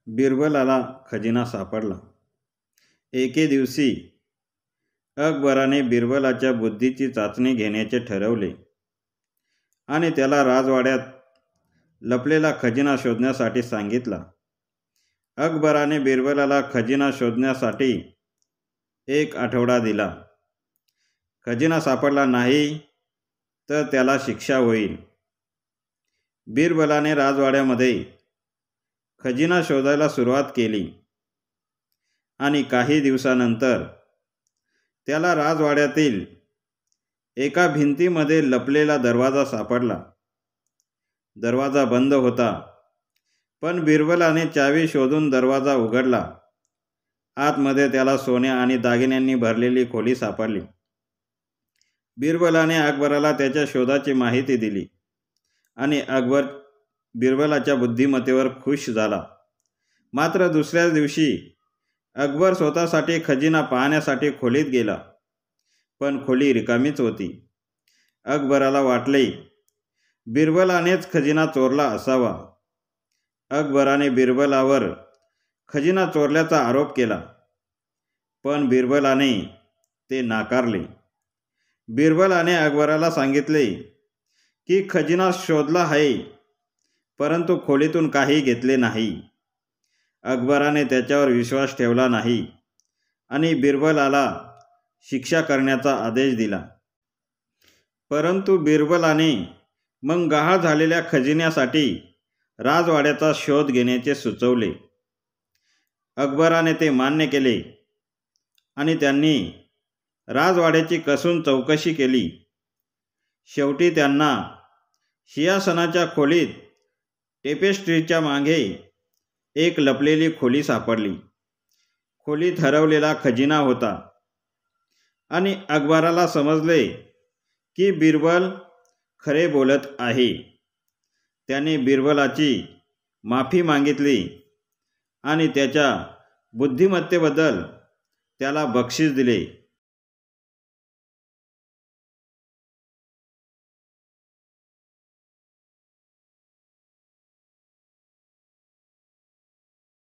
बिरबलाला खजिना सापडला। एके दिवशी अकबराने बिरबलाच्या बुद्धीची चाचणी घेण्याचे ठरवले आणि त्याला राजवाड्यात लपलेला खजिना शोधण्यासाठी सांगितला। अकबराने बिरबलाला खजिना शोधण्यासाठी 1 आठवडा दिला। खजिना सापडला नाही तर त्याला शिक्षा होईल। बिरबलाने राजवाड्यामध्ये खजिना शोधायला सुरुवात केली आणि काही दिवसानंतर त्याला राजवाड्यातील एका भिंतीमध्ये लपलेला दरवाजा सापडला। दरवाजा बंद होता, पण बिरबलाने चावी शोधून दरवाजा उघडला। आतमध्ये त्याला सोने आणि दागिन्यांनी भरलेली खोली सापडली। बिरबलाने अकबराला त्याच्या शोधाची माहिती दिली आणि अकबर बिरबलाच्या बुद्धिमत्तेवर खुश झाला। मात्र दुसऱ्याच दिवशी अकबर स्वतःसाठी खजिना पाहण्यासाठी खोलीत गेला, पण खोली रिकामीच होती। अकबराला वाटले बिरबलानेच खजिना चोरला असावा। अकबराने बिरबलावर खजिना चोरल्याचा आरोप केला, पण बिरबलाने ते नाकारले। बिरबलाने अकबराला सांगितले की खजिना शोधला आहे, परंतु खोलीतून काही घेतले नाही। अकबराने त्याच्यावर विश्वास ठेवला नाही आणि बिरबलाला शिक्षा करण्याचा आदेश दिला। परंतु बिरबलाने मग गहाळ झालेल्या खजिन्यासाठी राजवाड्याचा शोध घेण्याचे सुचवले। अकबराने ते मान्य केले आणि त्यांनी राजवाड्याची कसून चौकशी केली। शेवटी त्यांना सिंहासनाच्या खोलीत टेपेस्ट्रीच्या मागे एक लपलेली खोली सापडली। खोलीत हरवलेला खजिना होता आणि अकबराला समजले की बिरबल खरे बोलत आहे। त्याने बिरबलाची माफी मागितली आणि त्याच्या बुद्धिमत्तेबद्दल त्याला बक्षीस दिले।